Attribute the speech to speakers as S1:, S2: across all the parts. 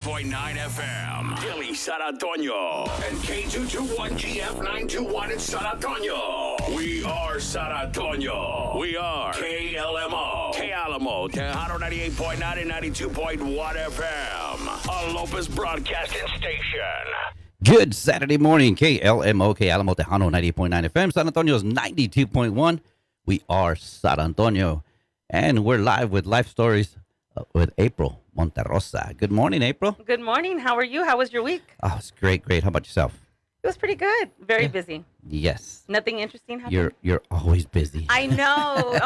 S1: FM, Dilly San Antonio, and K221GF921 in San Antonio. We are San Antonio. We are KLMO, K Alamo, Tejano 98.9 and 92.1 FM, a Lopez Broadcasting Station.
S2: Good Saturday morning, KLMO, K Alamo, Tejano 98.9 FM, San Antonio's 92.1. We are San Antonio, and we're live with Life Stories with April Monterrosa. Good morning, April.
S3: Good morning. How are you? How was your week?
S2: Oh, it's great. How about yourself?
S3: It was pretty good. Very busy.
S2: Yes.
S3: Nothing interesting happened?
S2: You're always busy.
S3: I know.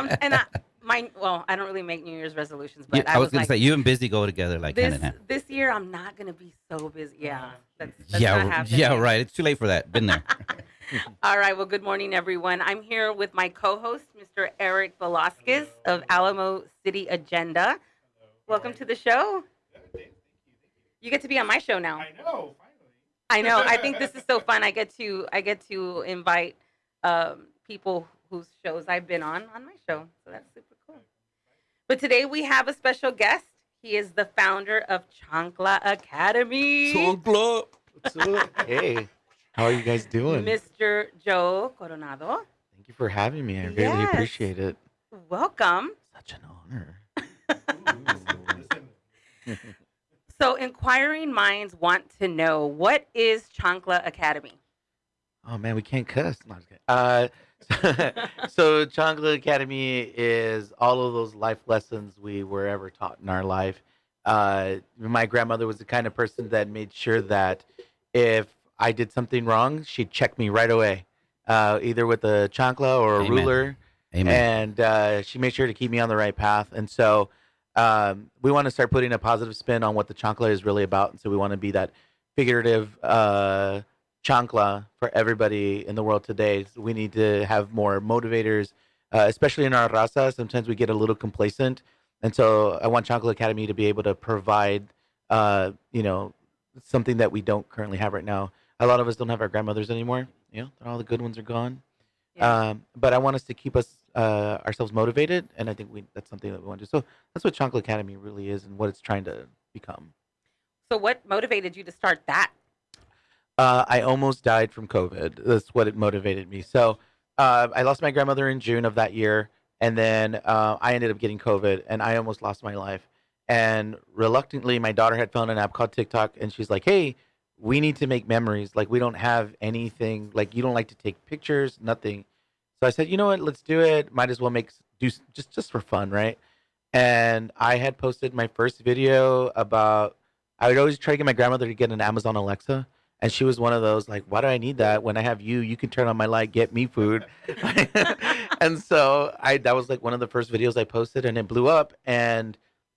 S3: I don't really make New Year's resolutions, but
S2: I was going to say, you and busy go together like hand in hand.
S3: This year, I'm not going to be so busy. Yeah. That's
S2: yeah,
S3: not happening.
S2: yeah, right. It's too late for that. Been there.
S3: All right. Well, good morning, everyone. I'm here with my co-host, Mr. Eric Velasquez of Alamo City Agenda. Welcome to the show. You get to be on my show now.
S4: I know, finally.
S3: I know. I think this is so fun. I get to invite people whose shows I've been on my show. So that's super cool. But today we have a special guest. He is the founder of Chancla Academy.
S2: Chancla.
S4: What's up? Hey, how are you guys doing?
S3: Mr. Joe Coronado.
S4: Thank you for having me. I really appreciate it.
S3: Welcome.
S4: Such an honor.
S3: So inquiring minds want to know, what is Chancla Academy?
S4: Oh man, we can't cuss. No, I'm just kidding. So Chancla Academy is all of those life lessons we were ever taught in our life. My grandmother was the kind of person that made sure that if I did something wrong, she'd check me right away, either with a chancla or a
S2: Amen.
S4: ruler.
S2: Amen.
S4: And she made sure to keep me on the right path. And so we want to start putting a positive spin on what the chancla is really about. And so we want to be that figurative chancla for everybody in the world today. So we need to have more motivators, especially in our raza. Sometimes we get a little complacent. And so I want Chancla Academy to be able to provide, something that we don't currently have right now. A lot of us don't have our grandmothers anymore. All the good ones are gone.
S3: Yeah.
S4: But I want us to keep us ourselves motivated, and I think that's something that we want to do. So that's what Chancla Academy really is and what it's trying to become.
S3: So what motivated you to start that?
S4: I almost died from COVID. That's what it motivated me. So I lost my grandmother in June of that year, and then I ended up getting COVID, and I almost lost my life. And reluctantly, my daughter had found an app called TikTok, and she's like, hey, we need to make memories. Like, we don't have anything. Like, you don't like to take pictures, nothing. So I said, you know what, let's do it. Might as well do just for fun, right? And I had posted my first video about, I would always try to get my grandmother to get an Amazon Alexa. And she was one of those, like, why do I need that? When I have you can turn on my light, get me food. And so that was like one of the first videos I posted, and it blew up. And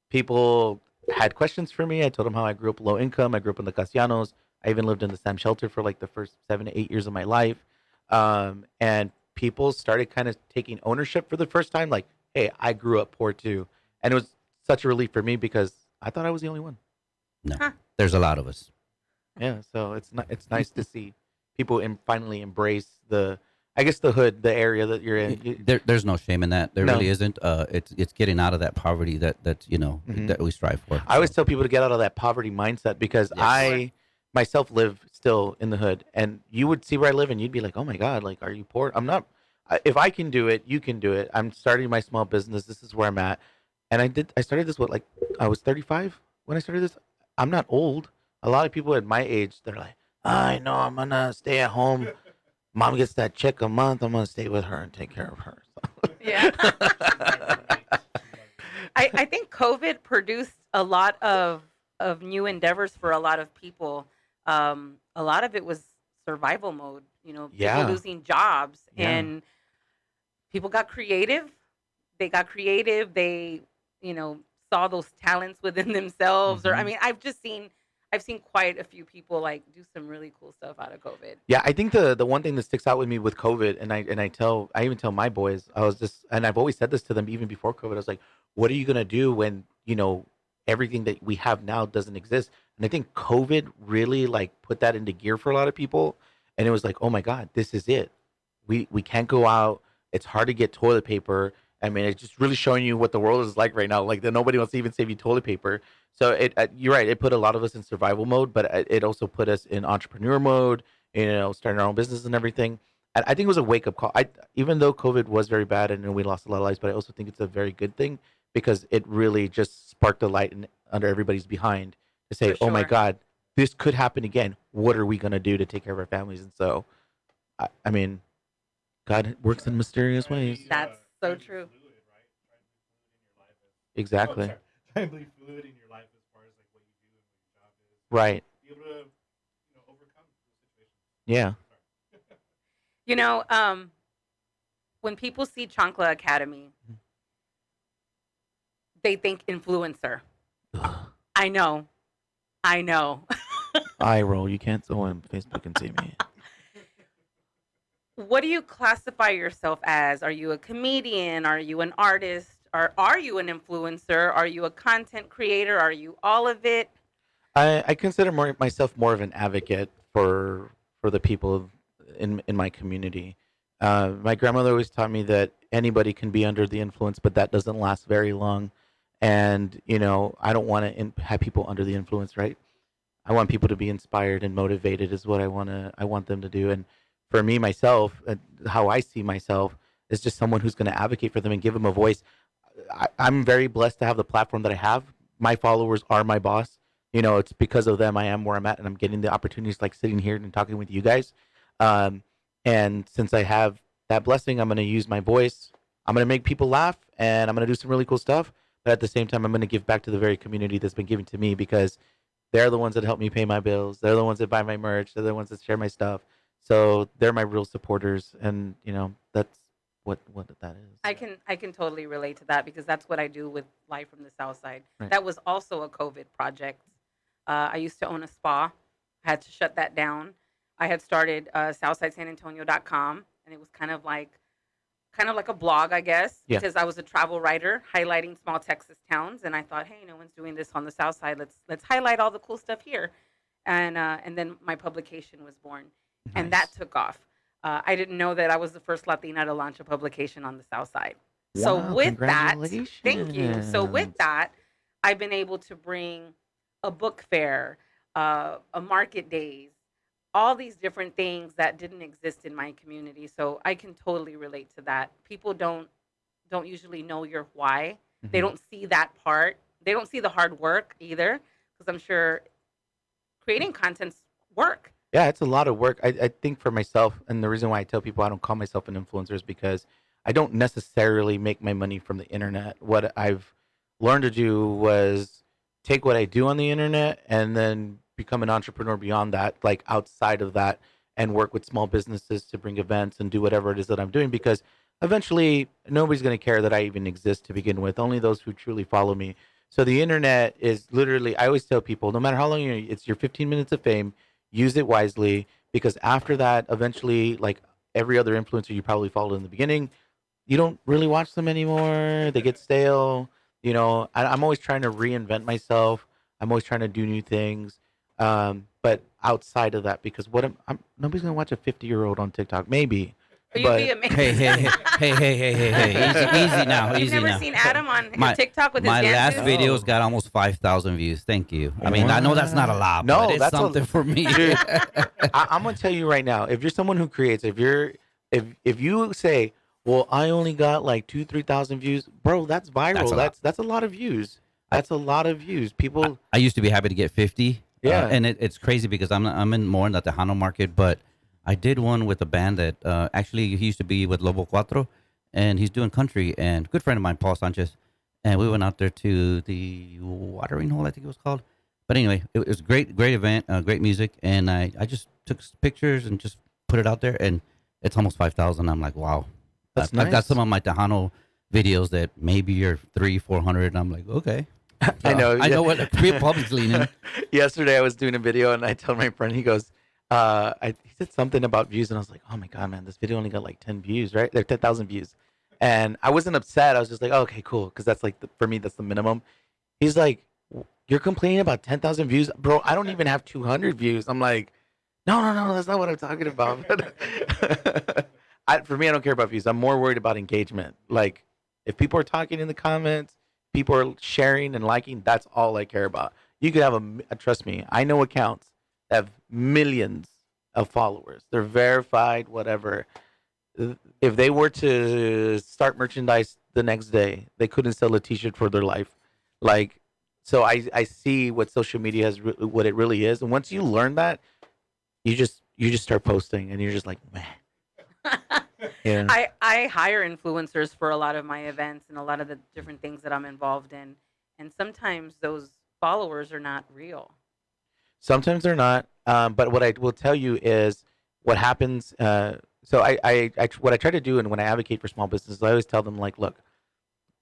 S4: people had questions for me. I told them how I grew up low income. I grew up in the Casianos. I even lived in the Sam shelter for like the first 7 to 8 years of my life. And people started kind of taking ownership for the first time. Like, hey, I grew up poor too. And it was such a relief for me because I thought I was the only one.
S2: No, there's a lot of us.
S4: Yeah, so it's nice to see people finally embrace the hood, the area that you're in.
S2: There's no shame in that. There really isn't. It's getting out of that poverty that that we strive for.
S4: I always tell people to get out of that poverty mindset because I myself live still in the hood, and you would see where I live, and you'd be like, "Oh my God, like, are you poor?" I'm not. If I can do it, you can do it. I'm starting my small business. This is where I'm at, and I started this I was 35 when I started this. I'm not old. A lot of people at my age, they're like, I know I'm going to stay at home. Mom gets that check a month. I'm going to stay with her and take care of her.
S3: Yeah. I think COVID produced a lot of new endeavors for a lot of people. A lot of it was survival mode, people losing jobs.
S4: Yeah.
S3: And people got creative. They got creative. They, saw those talents within themselves.
S4: Mm-hmm.
S3: Or, I mean, I've seen quite a few people like do some really cool stuff out of COVID.
S4: Yeah, I think the one thing that sticks out with me with COVID, and I even tell my boys, and I've always said this to them even before COVID. I was like, what are you gonna do when everything that we have now doesn't exist? And I think COVID really like put that into gear for a lot of people, and it was like, oh my God, this is it. We can't go out. It's hard to get toilet paper. I mean, it's just really showing you what the world is like right now. Like that, nobody wants to even save you toilet paper. So you're right. It put a lot of us in survival mode, but it also put us in entrepreneur mode. Starting our own business and everything. And I think it was a wake up call. Even though COVID was very bad and we lost a lot of lives, but I also think it's a very good thing because it really just sparked a light under everybody's behind to say,
S3: For
S4: "Oh my
S3: sure.
S4: God, this could happen again. What are we gonna do to take care of our families?" And so, I mean, God works in mysterious ways.
S3: That's so true.
S4: Exactly.
S5: Try and be fluid in your life as far as like what you do and what your job is.
S4: Right.
S5: Be able to, overcome the situation.
S4: Yeah.
S3: You know, when people see Chancla Academy, they think influencer. I know.
S4: Eye roll. You can't go on Facebook and see me.
S3: What do you classify yourself as? Are you a comedian? Are you an artist? Or are you an influencer? Are you a content creator? Are you all of it?
S4: I consider myself more of an advocate for the people in my community. My grandmother always taught me that anybody can be under the influence, but that doesn't last very long. And I don't want to have people under the influence, right? I want people to be inspired and motivated is what I want them to do. And for me, myself, how I see myself is just someone who's going to advocate for them and give them a voice. I'm very blessed to have the platform that I have. My followers are my boss. It's because of them I am where I'm at, and I'm getting the opportunities like sitting here and talking with you guys. And since I have that blessing, I'm going to use my voice. I'm going to make people laugh, and I'm going to do some really cool stuff. But at the same time, I'm going to give back to the very community that's been giving to me because they're the ones that help me pay my bills. They're the ones that buy my merch. They're the ones that share my stuff. So they're my real supporters, and that's what that is.
S3: I can totally relate to that because that's what I do with Life from the South Side.
S4: Right.
S3: That was also a COVID project. I used to own a spa. I had to shut that down. I had started SouthsideSanAntonio.com, and it was kind of like a blog, I guess,
S4: Yeah.
S3: because I was a travel writer highlighting small Texas towns, and I thought, hey, no one's doing this on the South Side. Let's highlight all the cool stuff here, and then my publication was born, and that took off. I didn't know that I was the first Latina to launch a publication on the South Side. So
S4: Wow,
S3: with that, thank you. So
S4: congratulations.
S3: with that, I've been able to bring a book fair, a market days, all these different things that didn't exist in my community. So I can totally relate to that. People don't usually know your why. They
S4: Mhm.
S3: don't see that part. They don't see the hard work either, because I'm sure creating content's work.
S4: Yeah, it's a lot of work. I think for myself, and the reason why I tell people I don't call myself an influencer is because I don't necessarily make my money from the internet. What I've learned to do was take what I do on the internet and then become an entrepreneur beyond that, like outside of that, and work with small businesses to bring events and do whatever it is that I'm doing because eventually nobody's going to care that I even exist to begin with, only those who truly follow me. So the internet is literally, I always tell people, no matter how long it's your 15 minutes of fame, use it wisely because after that, eventually, like every other influencer you probably followed in the beginning, you don't really watch them anymore. They get stale. I'm always trying to reinvent myself. I'm always trying to do new things. But outside of that, because nobody's gonna watch a 50-year-old on TikTok. Maybe.
S3: You'd
S4: But-
S3: be amazed.
S2: Hey, easy now,
S3: You've
S2: easy
S3: never
S2: now.
S3: seen Adam on
S2: My-
S3: TikTok with his
S2: My last
S3: dances?
S2: video's got almost 5,000 views. Thank you. I mean, I know that's not a lot,
S4: No,
S2: but it's
S4: that's
S2: something for me.
S4: Dude, I'm gonna tell you right now. If you're someone who creates, if you say, "Well, I only got like 2,000-3,000 views," bro, that's viral.
S2: That's a lot.
S4: That's a lot of views. That's a lot of views. People,
S2: I used to be happy to get 50.
S4: Yeah.
S2: And it's crazy because I'm in more in the Tejano market, but I did one with a band that actually he used to be with Lobo Cuatro, and he's doing country. And good friend of mine, Paul Sanchez, and we went out there to the watering hole, I think it was called. But anyway, it was a great event, great music, and I just took pictures and just put it out there, and it's almost 5,000. I'm like, wow.
S4: That's
S2: I've got
S4: nice.
S2: some of my Tejano videos that maybe are 300-400, and I'm like, okay.
S4: I know.
S2: I know what the public's leaning.
S4: Yesterday, I was doing a video, and I told my friend, he goes, he said something about views, and I was like, oh my god, man, this video only got like 10 views, right? Like 10,000 views, and I wasn't upset. I was just like, oh, okay, cool, because that's like for me, that's the minimum. He's like, you're complaining about 10,000 views, bro? I don't even have 200 views. I'm like, no, that's not what I'm talking about. For me, I don't care about views. I'm more worried about engagement. Like, If people are talking in the comments, people are sharing and liking, that's all I care about. You could have trust me, I know accounts that have millions of followers. They're verified, whatever. If they were to start merchandise the next day, they couldn't sell a T-shirt for their life. Like, so I see what social media has, what it really is, and once you learn that, you just start posting, and you're just like, man. Yeah.
S3: I hire influencers for a lot of my events and a lot of the different things that I'm involved in, and sometimes those followers are not real.
S4: Sometimes they're not. But what I will tell you is what happens. So what I try to do, and when I advocate for small businesses, I always tell them, like, look,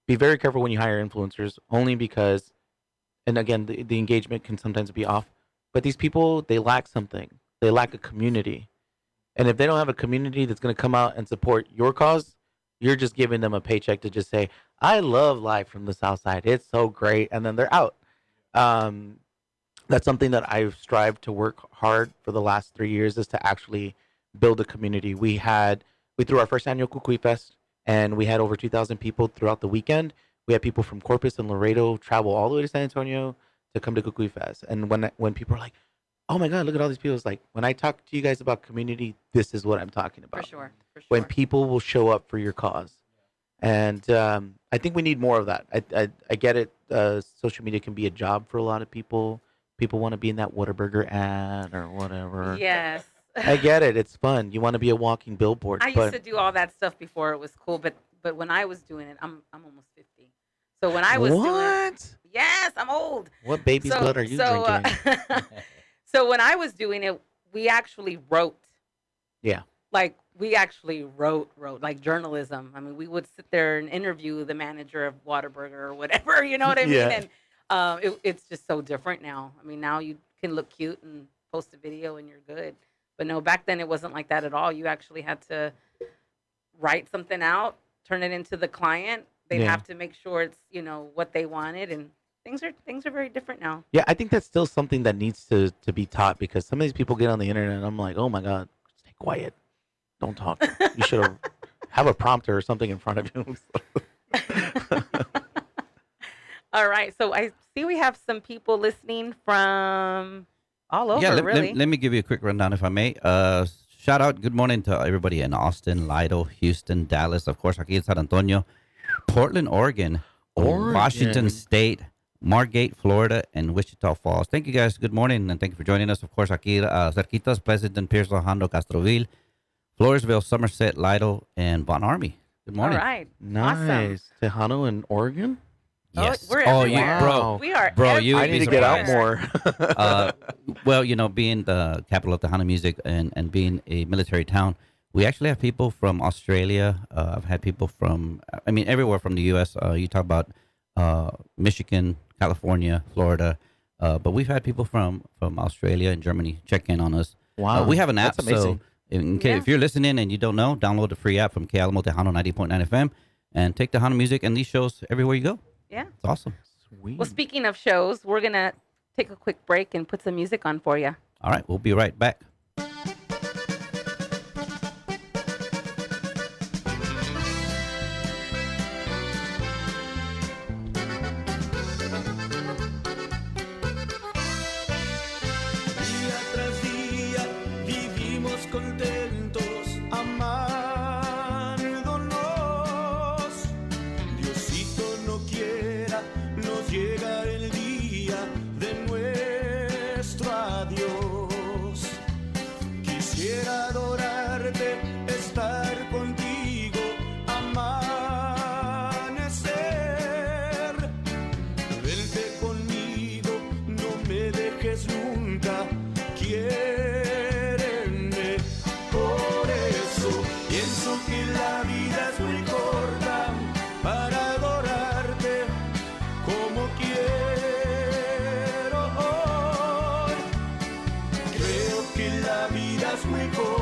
S4: be very careful when you hire influencers, only because, and again, the engagement can sometimes be off. But these people, they lack something. They lack a community. And if they don't have a community that's going to come out and support your cause, you're just giving them a paycheck to just say, I love Live from the South Side. It's so great. And then they're out. That's something that I've strived to work hard for the last 3 years, is to actually build a community. We threw our first annual Kukui Fest, and we had over 2,000 people throughout the weekend. We had people from Corpus and Laredo travel all the way to San Antonio to come to Kukui Fest. And when people are like, oh my God, look at all these people, it's like, when I talk to you guys about community, this is what I'm talking about.
S3: For sure.
S4: When people will show up for your cause. And I think we need more of that. I get it. Social media can be a job for a lot of people. People want to be in that Whataburger ad or whatever.
S3: Yes.
S4: I get it. It's fun. You want to be a walking billboard.
S3: I used to do all that stuff before it was cool, but when I was doing it, I'm almost 50. So when I was doing it, yes, I'm old.
S4: What baby's blood are you drinking?
S3: So when I was doing it, we actually wrote.
S4: Yeah.
S3: Like, we actually wrote like journalism. I mean, we would sit there and interview the manager of Whataburger or whatever, you know what I mean?
S4: Yeah.
S3: And it's just so different now. I mean, now you can look cute and post a video and you're good. But no, back then it wasn't like that at all. You actually had to write something out, turn it into the client. They'd have to make sure it's, what they wanted, and things are very different now.
S4: Yeah, I think that's still something that needs to be taught, because some of these people get on the internet and I'm like, oh my God, stay quiet. Don't talk. You should have a prompter or something in front of you.
S3: All right. So I see we have some people listening from all over, really.
S2: Let me give you a quick rundown, if I may. Shout out, good morning to everybody in Austin, Lido, Houston, Dallas, of course, aquí in San Antonio, Portland, Oregon, Washington State, Margate, Florida, and Wichita Falls. Thank you guys. Good morning, and thank you for joining us. Of course, aquí cerquitas, President Pierce, Alejandro, Castroville, Floresville, Somerset, Lido, and Von Army. Good morning.
S3: All right.
S4: Nice.
S3: Awesome.
S4: Tejano in Oregon?
S2: Yes.
S3: We're
S2: everywhere.
S4: Wow.
S3: We are
S2: Bro, you
S4: I
S2: would
S4: need
S2: be
S4: to get out
S2: surprised.
S4: more.
S2: Well, being the capital of Tejano music and being a military town, we actually have people from Australia. I've had people from, everywhere from the U.S. You talk about Michigan, California, Florida, but we've had people from Australia and Germany check in on us.
S4: Wow.
S2: We have an app,
S4: That's amazing.
S2: so if you're listening and you don't know, download the free app from K Alamo Tejano 90.9 FM and take Tejano music and these shows everywhere you go.
S3: Yeah.
S2: It's awesome.
S4: Sweet.
S3: Well, speaking of shows, we're going to take a quick break and put some music on for you.
S2: All right, we'll be right back.
S6: Día tras día vivimos contentos, amándonos. Diosito no quiera, nos llega el día de nuestro adiós. Quisiera adorarte, estar contigo, amanecer. Vente conmigo, no me dejes nunca, quiéreme. Por eso pienso que la vida es muy corta para adorarte como quiero hoy. Creo que la vida es muy corta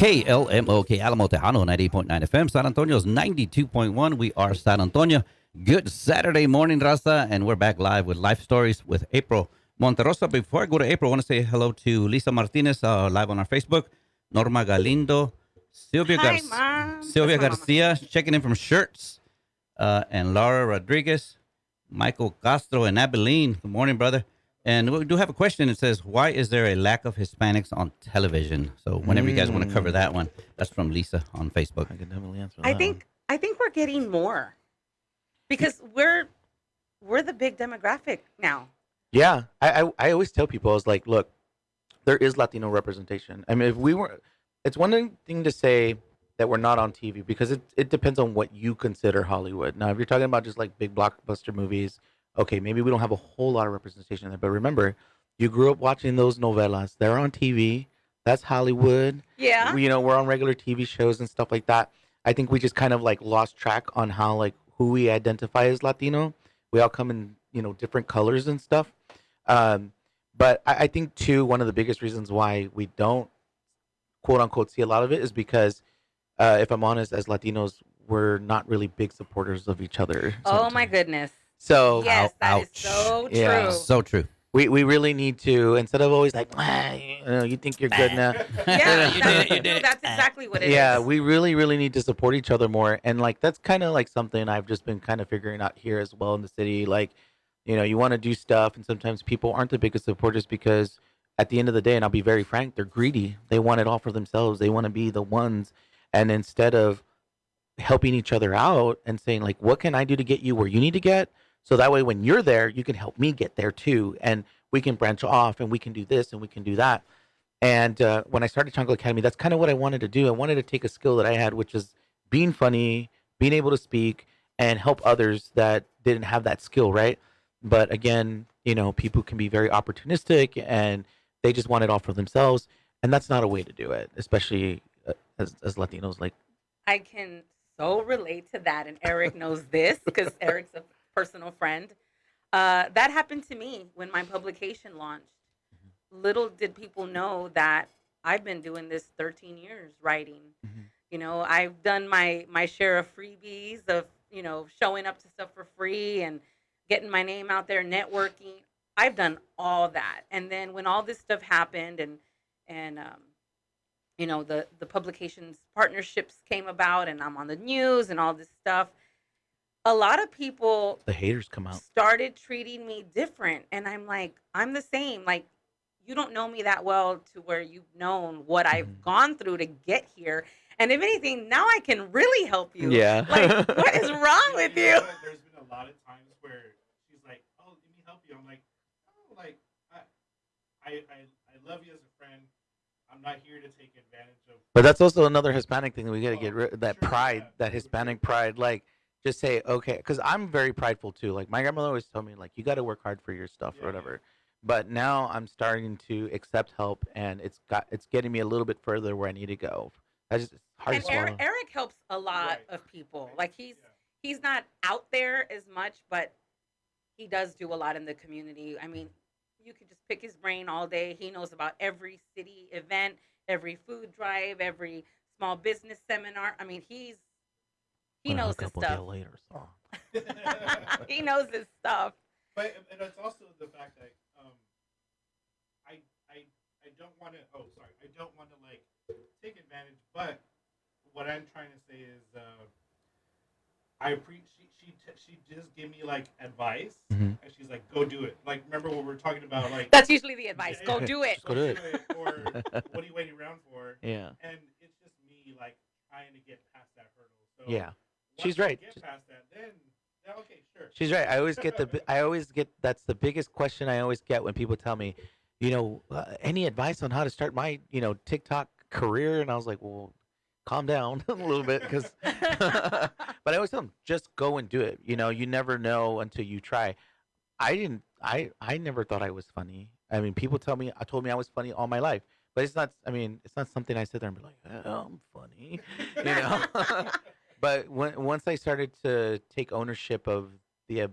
S2: KLMO, K Alamo Tejano, 98.9 FM. San Antonio's 92.1. We are San Antonio. Good Saturday morning, Raza. And we're back live with Life Stories with April Monterosa. Before I go to April, I want to say hello to Lisa Martinez, live on our Facebook. Norma Galindo. Sylvia,
S3: Hi, Mom.
S2: Sylvia
S3: That's my mama.
S2: Garcia, checking in from Shirts. And Laura Rodriguez. Michael Castro and Abilene. Good morning, brother. And we do have a question. It says, why is there a lack of Hispanics on television? So whenever you guys want to cover that one, that's from Lisa on Facebook.
S4: I can definitely answer
S3: I
S4: that
S3: think we're getting more because we're the big demographic now.
S4: Yeah, I always tell people, I was like, look, there is Latino representation. I mean, if we were, it's one thing to say that we're not on TV because it depends on what you consider Hollywood. Now, if you're talking about just like big blockbuster movies, okay, maybe we don't have a whole lot of representation there. But remember, you grew up watching those novelas. They're on TV. That's Hollywood.
S3: Yeah.
S4: We're on regular TV shows and stuff like that. I think we just kind of like lost track on how like who we identify as Latino. We all come in, different colors and stuff. But I think too, one of the biggest reasons why we don't quote unquote see a lot of it is because if I'm honest, as Latinos, we're not really big supporters of each other.
S3: Oh my goodness.
S4: So
S3: Yes, that is
S2: ouch.
S3: so true.
S4: Yeah.
S2: So true.
S4: we really need to, instead of always like, you think you're good now.
S3: Yeah,
S2: You
S3: that's,
S2: did it.
S3: that's exactly what it is.
S4: Yeah, we really, really need to support each other more. And like that's kind of like something I've just been kind of figuring out here as well in the city. Like, you want to do stuff, and sometimes people aren't the biggest supporters because at the end of the day, and I'll be very frank, they're greedy. They want it all for themselves. They want to be the ones. And instead of helping each other out and saying like, what can I do to get you where you need to get? So that way, when you're there, you can help me get there too. And we can branch off and we can do this and we can do that. And when I started Chancla Academy, that's kind of what I wanted to do. I wanted to take a skill that I had, which is being funny, being able to speak, and help others that didn't have that skill, right? But again, people can be very opportunistic and they just want it all for themselves. And that's not a way to do it, especially as Latinos. Like,
S3: I can so relate to that, and Eric knows this because Eric's a personal friend. That happened to me when my publication launched. Little did people know that I've been doing this 13 years writing. I've done my share of freebies of showing up to stuff for free and getting my name out there, networking. I've done all that, and then when all this stuff happened and the publications partnerships came about, and I'm on the news and all this stuff. A lot of people,
S4: the haters come out,
S3: started treating me different, and I'm like, I'm the same. Like, you don't know me that well to where you've known what I've gone through to get here. And if anything, now I can really help you.
S4: Yeah.
S3: Like, what is wrong with you?
S5: There's been a lot of times where she's like, "Oh, let me help you." I'm like, "Oh, like I love you as a friend. I'm not here to take advantage of."
S4: But that's also another Hispanic thing that we got to get rid of, that
S5: sure,
S4: pride,
S5: yeah.
S4: that Hispanic pride. Like, just say, okay, because I'm very prideful too. Like, my grandmother always told me, like, you got to work hard for your stuff or whatever. But now I'm starting to accept help, and it's getting me a little bit further where I need to go. It's hard
S3: And
S4: to swallow.
S3: Eric helps a lot of people. Like, he's not out there as much, but he does do a lot in the community. I mean, you could just pick his brain all day. He knows about every city event, every food drive, every small business seminar. I mean, he knows his stuff.
S4: Later, so.
S3: He knows his stuff.
S5: But and it's also the fact that I don't want to. Oh, sorry, I don't want to like take advantage. But what I'm trying to say is, I appreciate she just gave me like advice, and she's like, go do it. Like, remember what we were talking about? Like,
S3: That's usually the advice. Go do it.
S4: Just go do it.
S5: Or what are you waiting around for?
S4: Yeah.
S5: And it's just me like trying to get past that hurdle. So
S4: Yeah.
S5: once
S4: She's
S5: I
S4: right.
S5: Get past that, then okay, sure.
S4: She's right. I always get that's the biggest question I always get when people tell me, any advice on how to start my, TikTok career? And I was like, well, calm down a little bit, because but I always tell them, just go and do it. You never know until you try. I never thought I was funny. I mean, people told me I was funny all my life, but it's not something I sit there and be like, oh, I'm funny, But once I started to take ownership of the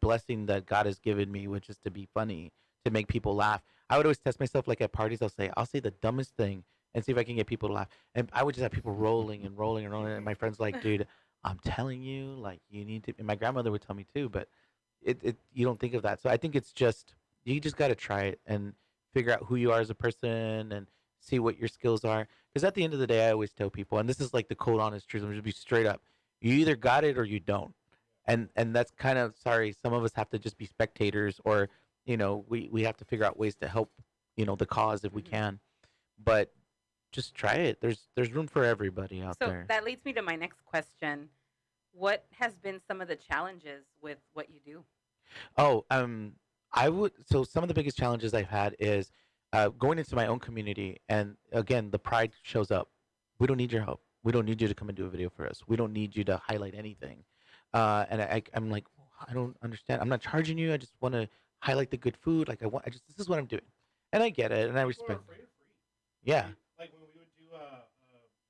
S4: blessing that God has given me, which is to be funny, to make people laugh, I would always test myself. Like at parties, I'll say the dumbest thing, and see if I can get people to laugh. And I would just have people rolling and rolling and rolling. And my friends like, dude, I'm telling you, like, you need to. And my grandmother would tell me too, but you don't think of that. So I think it's just you just got to try it and figure out who you are as a person and see what your skills are. Because at the end of the day, I always tell people, and this is like the cold honest truth. I'm just be straight up. You either got it or you don't. And that's kind of sorry. Some of us have to just be spectators, or we have to figure out ways to help the cause if we can. But just try it. There's room for everybody out
S3: So
S4: there.
S3: that leads me to my next question. What has been some of the challenges with what you do?
S4: Oh, so some of the biggest challenges I've had is going into my own community, and again, the pride shows up. We don't need your help. We don't need you to come and do a video for us. We don't need you to highlight anything. And I'm like, I don't understand. I'm not charging you. I just want to highlight the good food. Like this is what I'm doing, and I get it, and I
S5: People are
S4: respect.
S5: afraid of free.
S4: Yeah.
S5: Like when we would do the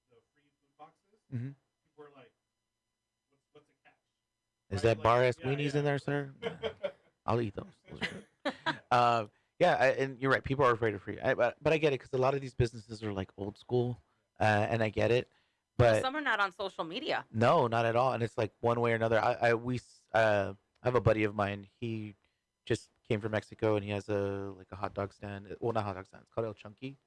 S5: free food boxes,
S4: Mhm.
S5: people were like, "What's a catch?"
S4: Is
S5: Right?
S4: that
S5: Like,
S4: bar ass
S5: yeah,
S4: weenies
S5: yeah.
S4: in there, sir? I'll eat those. Those are good. Yeah, and you're right. People are afraid of free, but I get it because a lot of these businesses are like old school, and I get it.
S3: Well,
S4: But
S3: some are not on social media.
S4: no, not at all. And it's like one way or another. I have a buddy of mine. He just came from Mexico, and he has a hot dog stand. Well, not hot dog stand. It's called El Chunky.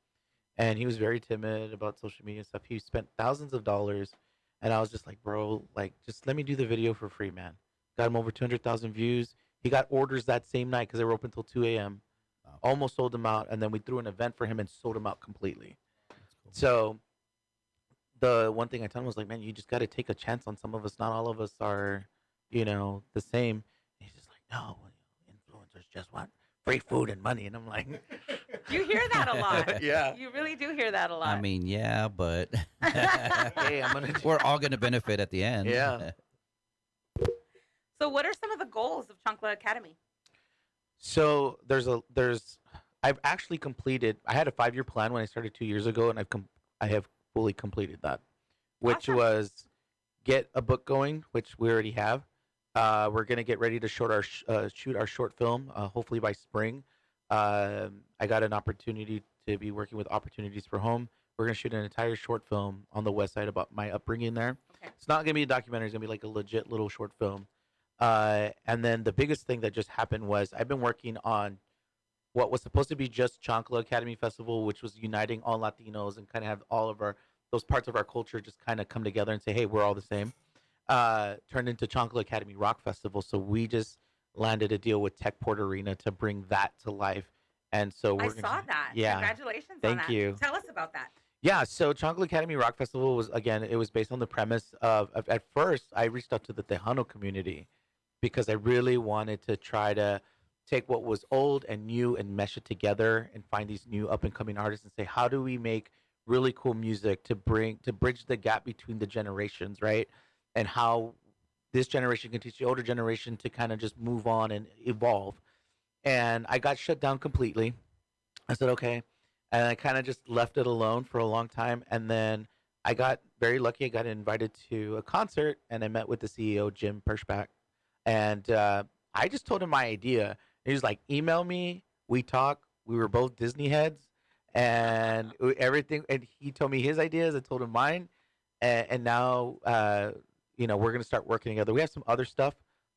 S4: And he was very timid about social media stuff. He spent thousands of dollars, and I was just like, bro, like, just let me do the video for free, man. Got him over 200,000 views. He got orders that same night because they were open till 2 a.m.
S2: Wow.
S4: Almost sold them out, and then we threw an event for him and sold them out completely.
S2: That's cool.
S4: So the one thing I told him was like, man, you just got to take a chance on some of us. Not all of us are, the same. And he's just like, no, influencers just want free food and money. And I'm like,
S3: You hear that a lot.
S4: yeah.
S3: You really do hear that a lot.
S2: I mean, yeah, but
S4: Hey, I'm gonna.
S2: we're all going to benefit at the end.
S4: Yeah.
S3: So what are some of the goals of Chancla Academy?
S4: So I've actually completed. I had a 5-year plan when I started 2 years ago, and I have fully completed that, which
S3: Awesome.
S4: was get a book going, which we already have. We're gonna get ready to shoot our short film, hopefully by spring. I got an opportunity to be working with Opportunities for Home. We're gonna shoot an entire short film on the west side about my upbringing there.
S3: Okay.
S4: It's not gonna be a documentary. It's gonna be like a legit little short film. And then the biggest thing that just happened was I've been working on what was supposed to be just Chancla Academy Festival, which was uniting all Latinos and kind of have all of those parts of our culture just kind of come together and say, hey, we're all the same. Turned into Chancla Academy Rock Festival. So we just landed a deal with Techport Arena to bring that to life. And so
S3: I
S4: we're
S3: saw that.
S4: Yeah.
S3: Congratulations on
S4: Thank
S3: that.
S4: you.
S3: Tell us about that.
S4: Yeah, so Chancla Academy Rock Festival was, again, it was based on the premise of at first I reached out to the Tejano community because I really wanted to try to take what was old and new and mesh it together and find these new up and coming artists and say, how do we make really cool music to bridge the gap between the generations, right? And how this generation can teach the older generation to kind of just move on and evolve. And I got shut down completely. I said, okay. And I kind of just left it alone for a long time. And then I got very lucky. I got invited to a concert, and I met with the CEO, Jim Pershback. And I just told him my idea. He was like, email me. We talk. We were both Disney heads. And everything. And he told me his ideas. I told him mine. And now, we're going to start working together. We have some other stuff.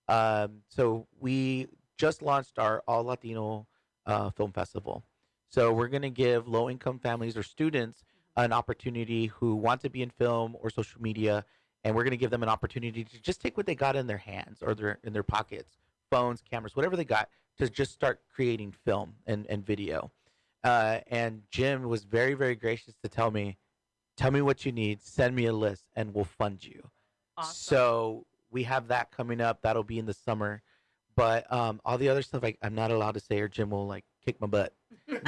S4: So we just launched our All Latino Film Festival. So we're going to give low-income families or students an opportunity who want to be in film or social media, and we're going to give them an opportunity to just take what they got in their hands or in their pockets, phones, cameras, whatever they got, to just start creating film and video. And Jim was very, very gracious to tell me what you need, send me a list, and we'll fund you.
S3: Awesome.
S4: So we have that coming up. That'll be in the summer. But all the other stuff I'm not allowed to say, or Jim will kick my butt.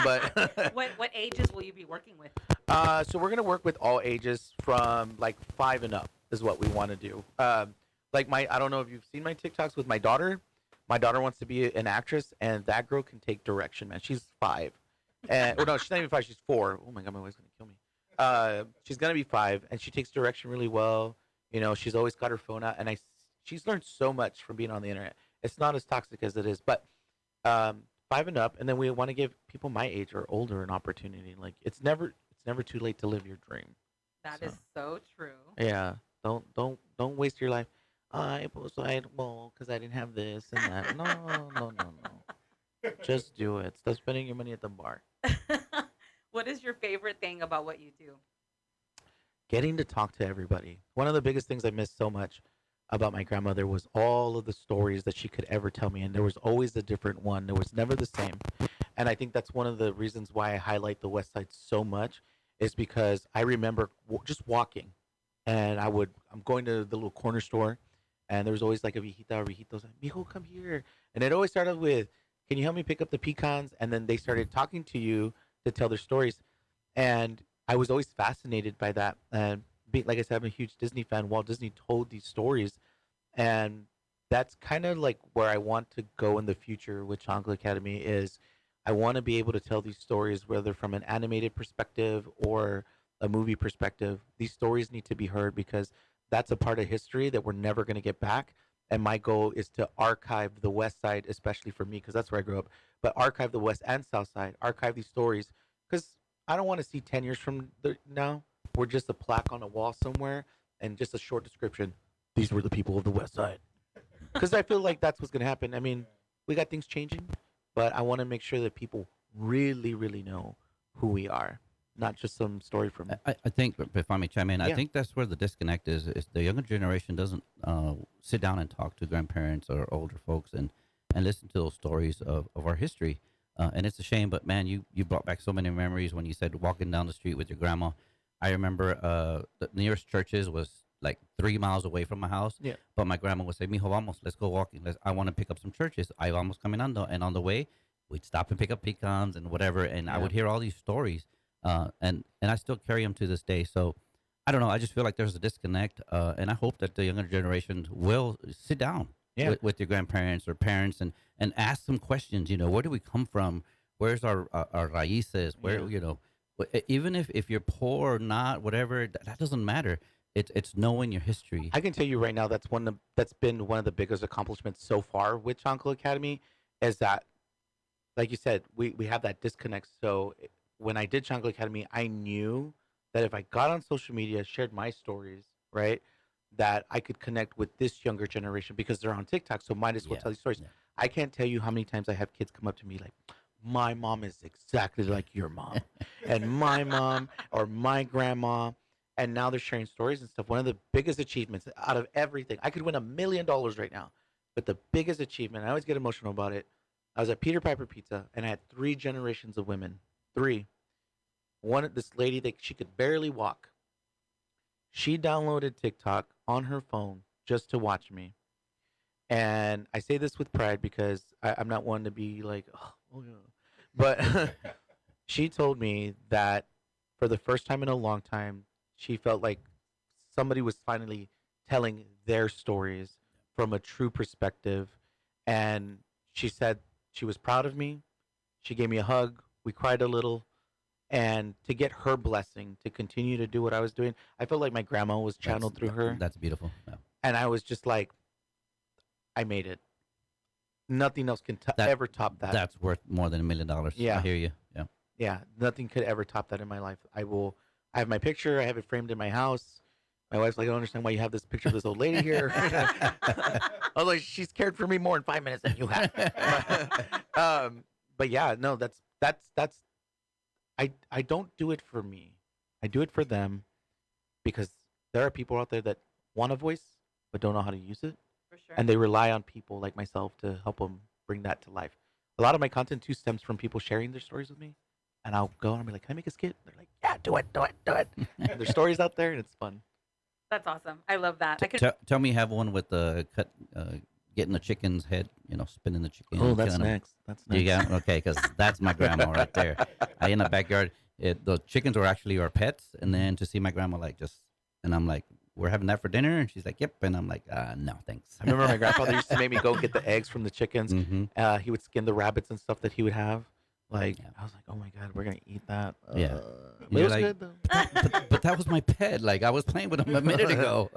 S4: But
S3: what ages will you be working with?
S4: so we're gonna work with all ages from 5 and up is what we want to do. I don't know if you've seen my TikToks with my daughter. My daughter wants to be an actress, and that girl can take direction, man. She's 5, and no, she's not even 5. She's 4. Oh my god, my wife's gonna kill me. She's gonna be 5, and she takes direction really well. She's always got her phone out, and she's learned so much from being on the internet. It's not as toxic as it is, but 5 and up, and then we want to give people my age or older an opportunity. It's It's never too late to live your dream.
S3: That
S4: So.
S3: is so true.
S4: Yeah. Don't waste your life. Well, because I didn't have this and that. No, no, no, no. Just do it. Stop spending your money at the bar.
S3: What is your favorite thing about what you do?
S4: Getting to talk to everybody. One of the biggest things I missed so much about my grandmother was all of the stories that she could ever tell me, and there was always a different one. There was never the same. And I think that's one of the reasons why I highlight the West Side so much, is because I remember just walking, and I'm going to the little corner store, and there was always like a viejita or viejitos like, mijo, come here. And it always started with, can you help me pick up the pecans? And then they started talking to you to tell their stories. And I was always fascinated by that. And like I said, I'm a huge Disney fan. Walt Disney told these stories. And that's kind of like where I want to go in the future with Chancla Academy is I want to be able to tell these stories, whether from an animated perspective or a movie perspective. These stories need to be heard because that's a part of history that we're never going to get back. And my goal is to archive the West Side, especially for me, because that's where I grew up, but archive the West and South Side, archive these stories, because I don't want to see 10 years from now, we're just a plaque on a wall somewhere and just a short description. These were the people of the West Side. Because I feel like that's what's going to happen. I mean, we got things changing, but I want to make sure that people really, really know who we are, not just some story from.
S2: I think, if I may chime in, I
S4: Yeah.
S2: think that's where the disconnect is the younger generation doesn't sit down and talk to grandparents or older folks and listen to those stories of our history. And it's a shame, but man, you brought back so many memories when you said walking down the street with your grandma. I remember the nearest churches was like 3 miles away from my house.
S4: Yeah.
S2: But my grandma would say, mijo, vamos, let's go walking. I want to pick up some churches. I vamos caminando. And on the way, we'd stop and pick up pecans and whatever. And I would hear all these stories. And I still carry them to this day. So I don't know. I just feel like there's a disconnect. And I hope that the younger generation will sit down with your grandparents or parents and ask some questions. You know, where do we come from? Where's our raíces? Where, you know, even if you're poor or not, whatever, that doesn't matter. It's knowing your history.
S4: I can tell you right now that's been one of the biggest accomplishments so far with Chancla Academy is that, like you said, we have that disconnect. So when I did Chancla Academy, I knew that if I got on social media, shared my stories, right, that I could connect with this younger generation because they're on TikTok. So might as well tell these stories.
S2: Yeah.
S4: I can't tell you how many times I have kids come up to me like, my mom is exactly like your mom, and my mom or my grandma. And now they're sharing stories and stuff. One of the biggest achievements out of everything, I could win $1 million right now. But the biggest achievement, I always get emotional about it. I was at Peter Piper Pizza and I had 3 generations of women. 3. One, this lady that she could barely walk. She downloaded TikTok on her phone just to watch me. And I say this with pride because I'm not one to be like, oh yeah. But she told me that for the first time in a long time, she felt like somebody was finally telling their stories from a true perspective. And she said she was proud of me. She gave me a hug. We cried a little. And to get her blessing to continue to do what I was doing, I felt like my grandma was channeled through her.
S2: That's beautiful. Yeah.
S4: And I was just like, I made it. Nothing else can ever top that.
S2: That's worth more than $1 million.
S4: Yeah.
S2: I hear you. Yeah.
S4: Yeah, nothing could ever top that in my life. I have my picture. I have it framed in my house. My wife's like, I don't understand why you have this picture of this old lady here. I was like, she's cared for me more in 5 minutes than you have. But yeah, no, that's. I don't do it for me. I do it for them because there are people out there that want a voice but don't know how to use it,
S3: For sure.
S4: and they rely on people like myself to help them bring that to life. A lot of my content too stems from people sharing their stories with me. And I'll go and I'll be like, can I make a skit? They're like, yeah, do it. And there's stories out there and it's fun.
S3: That's awesome. I love that. I could.
S2: Tell me you have one with the getting the chicken's head, you know, spinning the chicken.
S4: Oh, that's
S2: killing 'em.
S4: next. That's next.
S2: You got okay, because that's my grandma right there. In the backyard, the chickens were actually our pets, and then to see my grandma and I'm like, we're having that for dinner, and she's like, yep, and I'm like, no, thanks.
S4: I remember my grandfather used to make me go get the eggs from the chickens.
S2: Hmm.
S4: He would skin the rabbits and stuff that he would have. Like,
S2: Yeah.
S4: I was like, oh my God, we're going to eat that.
S2: Yeah.
S4: But
S2: You're
S4: it was
S2: like-
S4: good though.
S2: but that was my pet. Like I was playing with him a minute ago.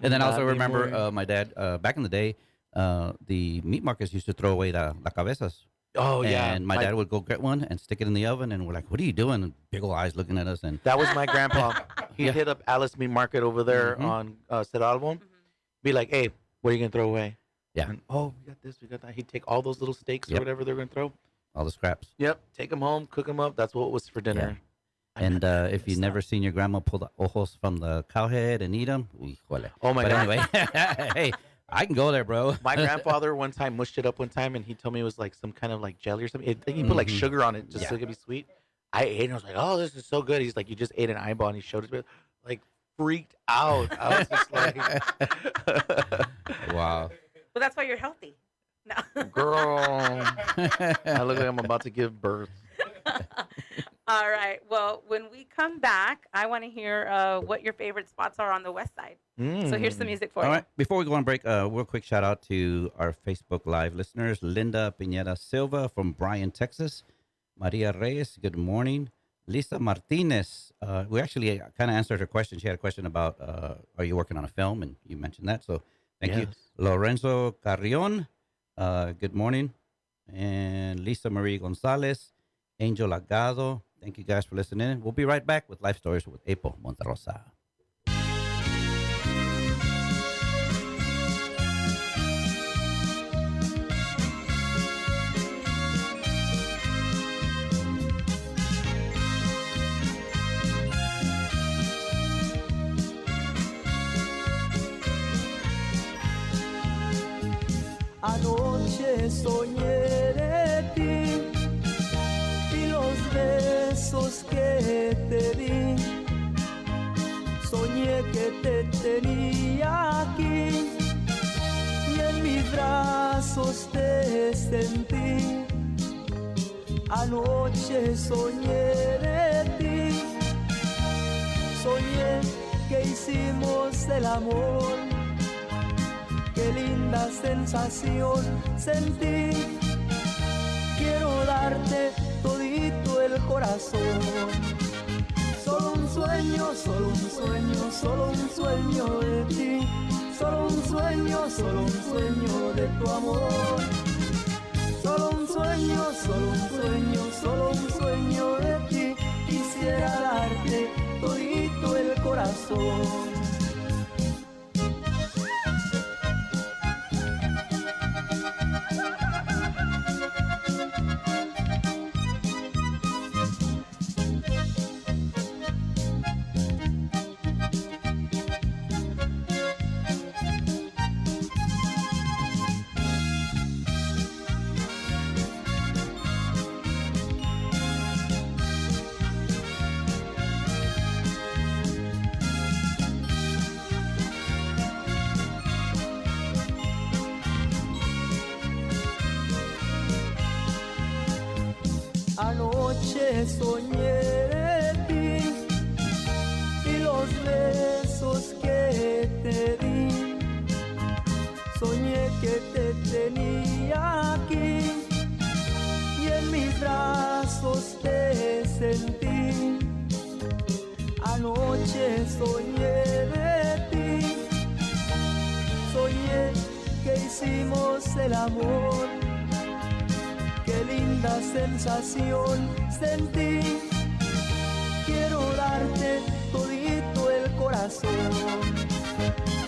S2: And then I also
S4: Not
S2: remember
S4: anymore.
S2: my dad back in the day. The meat markets used to throw away la cabezas.
S4: Oh yeah.
S2: And my dad would go get one and stick it in the oven, and we're like, "What are you doing?" And big old eyes looking at us, and
S4: That was my grandpa. He'd
S2: Yeah.
S4: hit up Alice Meat Market over there
S2: Mhm.
S4: on Cerralbo. Be like, hey, what are you gonna throw away?
S2: Yeah.
S4: And, oh, we got this, we got that. He'd take all those little steaks or
S2: Yep.
S4: whatever they're gonna throw.
S2: all the scraps.
S4: Yep. Take them home, cook them up. That's what was for dinner. I
S2: And
S4: never
S2: if you
S4: missed
S2: never
S4: that.
S2: seen your grandma pull the ojos from the cow head and eat them,
S4: Oh my
S2: but
S4: god.
S2: anyway, hey, I can go there, bro.
S4: My grandfather one time mushed it up one time, and he told me it was like some kind of like jelly or something. I think he put like
S2: Mhm.
S4: sugar on it just so
S2: Yeah.
S4: it could be sweet. I ate it and I was like, oh, this is so good. He's like, you just ate an eyeball, and he showed it to me. Like freaked out. I was just like,
S2: Wow.
S3: Well, that's why you're healthy. No.
S4: girl, I look like I'm about to give birth.
S3: All right. Well, when we come back, I want to hear what your favorite spots are on the west side. So here's some music for
S2: All
S3: you.
S2: right. Before we go on break, real quick shout out to our Facebook Live listeners: Linda Pineda Silva from Bryan, Texas; Maria Reyes, good morning; Lisa Martinez. We actually kind of answered her question. She had a question about are you working on a film, and you mentioned that. So thank you.
S4: Yes.
S2: Lorenzo Carrion, good morning; and Lisa Marie Gonzalez, Angel Agado. Thank you guys for listening. We'll be right back with Life Stories with April Monterosa.
S7: Anoche soñé de ti y los besos que te di. Soñé que te tenía aquí y en mis brazos te sentí. Anoche soñé de ti, soñé que hicimos el amor. Qué linda sensación sentí. Quiero darte todito el corazón. Solo un sueño, solo un sueño, solo un sueño de ti. Solo un sueño de tu amor. Solo un sueño, solo un sueño, solo un sueño de ti. Quisiera darte todito el corazón. Anoche soñé de ti y los besos que te di. Soñé que te tenía aquí y en mis brazos te sentí. Anoche soñé de ti, soñé que hicimos el amor. Qué linda sensación sentí. Quiero darte todito el corazón.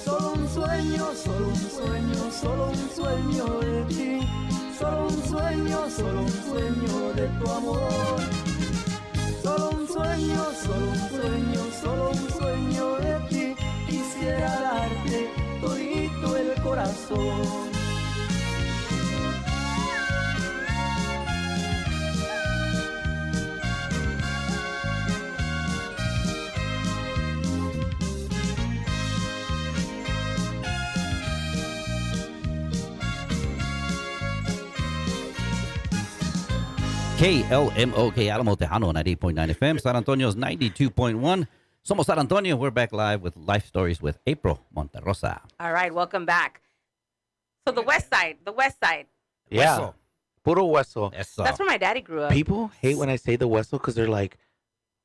S7: Solo un sueño, solo un sueño, solo un sueño de ti. Solo un sueño de tu amor. Solo un sueño, solo un sueño, solo un sueño de ti. Quisiera darte todito el corazón.
S2: KLMOK Alamo Tejano 98.9 FM, San Antonio's 92.1. Somos San Antonio. We're back live with Life Stories with April Monterosa.
S3: All right. Welcome back. So the west side,
S4: Yeah.
S2: Hueso.
S4: Puro hueso.
S2: Eso.
S3: that's where my daddy grew up.
S4: People hate when I say the hueso because they're like,